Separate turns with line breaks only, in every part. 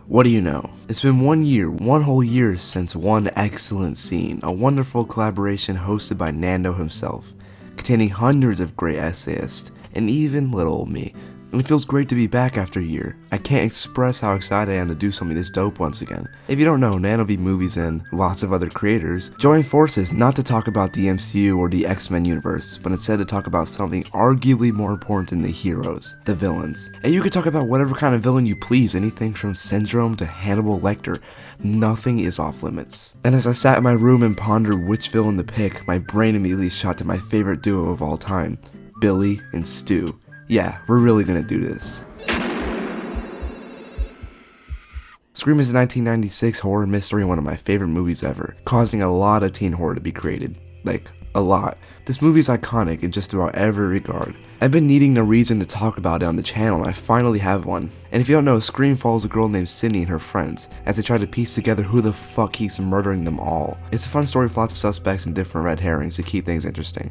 What do you know? It's been 1 year, one whole year since one excellent scene, a wonderful collaboration hosted by Nando himself, containing hundreds of great essayists, and even little old me. And it feels great to be back after a year. I can't express how excited I am to do something this dope once again. If you don't know, Nando V Movies and lots of other creators joined forces not to talk about the MCU or the X-Men universe, but instead to talk about something arguably more important than the heroes, the villains. And you can talk about whatever kind of villain you please, anything from Syndrome to Hannibal Lecter. Nothing is off limits. And as I sat in my room and pondered which villain to pick, my brain immediately shot to my favorite duo of all time, Billy and Stu. Yeah, we're really gonna do this. Scream is a 1996 horror mystery and one of my favorite movies ever, causing a lot of teen horror to be created. Like, a lot. This movie is iconic in just about every regard. I've been needing a reason to talk about it on the channel and I finally have one. And if you don't know, Scream follows a girl named Sydney and her friends as they try to piece together who the fuck keeps murdering them all. It's a fun story with lots of suspects and different red herrings to keep things interesting.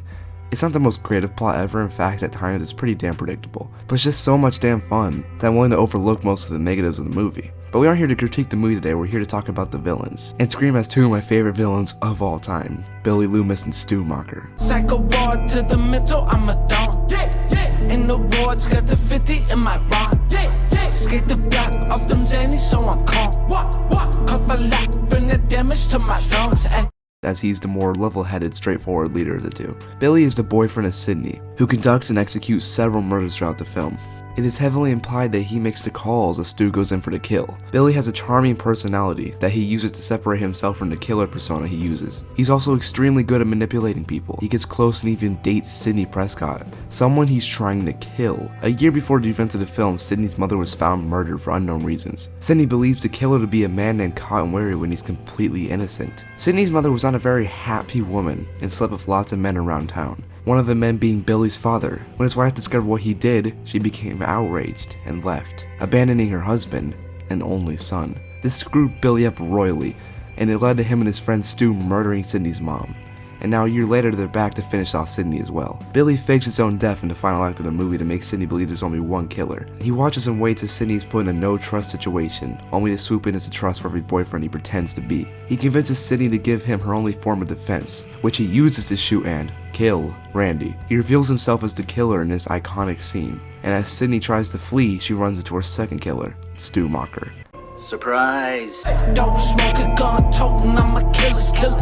It's not the most creative plot ever, in fact at times it's pretty damn predictable, but it's just so much damn fun that I'm willing to overlook most of the negatives of the movie. But we aren't here to critique the movie today, we're here to talk about the villains. And Scream has two of my favorite villains of all time, Billy Loomis and Stu Macher.
Psycho war to the mental, I'm a don. In the wards, got the 50 in my rod. Skate the block off them zannies, so I'm calm. Cough a lot, bring the damage to my lungs.
As he's the more level-headed, straightforward leader of the two. Billy is the boyfriend of Sydney, who conducts and executes several murders throughout the film. It is heavily implied that he makes the calls as Stu goes in for the kill. Billy has a charming personality that he uses to separate himself from the killer persona he uses. He's also extremely good at manipulating people. He gets close and even dates Sydney Prescott, someone he's trying to kill. A year before the events of the film, Sydney's mother was found murdered for unknown reasons. Sydney believes the killer to be a man named Cotton Wary when he's completely innocent. Sydney's mother was not a very happy woman and slept with lots of men around town. One of the men being Billy's father. When his wife discovered what he did, she became outraged and left, abandoning her husband and only son. This screwed Billy up royally, and it led to him and his friend Stu murdering Sydney's mom. And now a year later they're back to finish off Sydney as well. Billy fakes his own death in the final act of the movie to make Sydney believe there's only one killer. He watches and waits as Sydney is put in a no-trust situation, only to swoop in as a trustworthy boyfriend he pretends to be. He convinces Sydney to give him her only form of defense, which he uses to shoot and kill Randy. He reveals himself as the killer in this iconic scene, and as Sydney tries to flee, she runs into her second killer, Stu Macher.
Surprise! Don't smoke a gun, toting I'm a killer's killer.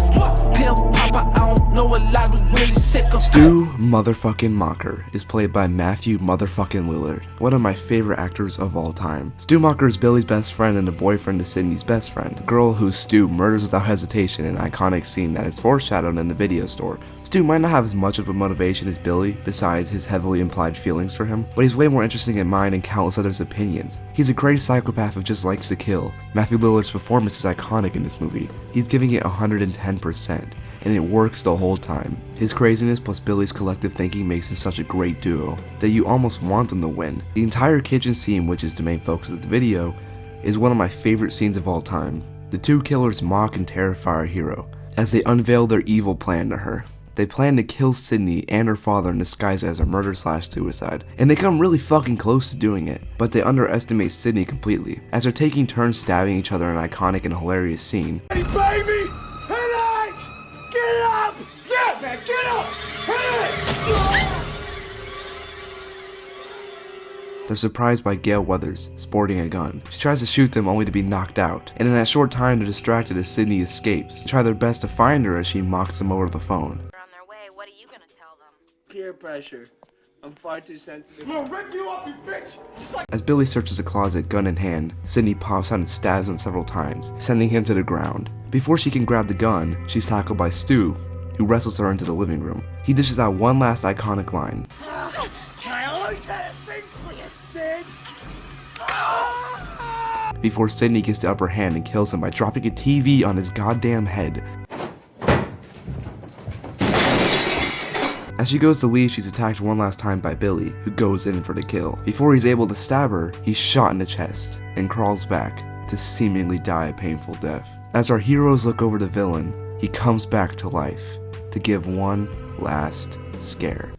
Pill popper, I don't know a lot of really sick of.
Stu motherfucking Macher is played by Matthew motherfucking Lillard, one of my favorite actors of all time. Stu Macher is Billy's best friend and the boyfriend of Sydney's best friend, a girl who Stu murders without hesitation in an iconic scene that is foreshadowed in the video store. Stu might not have as much of a motivation as Billy, besides his heavily implied feelings for him, but he's way more interesting in mine and countless others' opinions. He's a great psychopath who just likes to kill. Matthew Lillard's performance is iconic in this movie. He's giving it 110%, and it works the whole time. His craziness plus Billy's collective thinking makes him such a great duo that you almost want them to win. The entire kitchen scene, which is the main focus of the video, is one of my favorite scenes of all time. The two killers mock and terrify our hero as they unveil their evil plan to her. They plan to kill Sydney and her father in disguise as a murder/suicide, and they come really fucking close to doing it, but they underestimate Sydney completely, as they're taking turns stabbing each other in an iconic and hilarious scene.
Hey baby! Hit it! Get up! Yeah man, get up! Hit it!
They're surprised by Gail Weathers, sporting a gun. She tries to shoot them only to be knocked out, and in that short time they're distracted as Sydney escapes. They try their best to find her as she mocks them over the phone.
What are you gonna tell them?
Peer pressure. I'm far too sensitive.
I'm gonna rip you up, you bitch!
As Billy searches a closet, gun in hand, Sydney pops out and stabs him several times, sending him to the ground. Before she can grab the gun, she's tackled by Stu, who wrestles her into the living room. He dishes out one last iconic line.
I always had a thing for you, Sid!
Before Sydney gets the upper hand and kills him by dropping a TV on his goddamn head. As she goes to leave, she's attacked one last time by Billy, who goes in for the kill. Before he's able to stab her, he's shot in the chest and crawls back to seemingly die a painful death. As our heroes look over the villain, he comes back to life to give one last scare.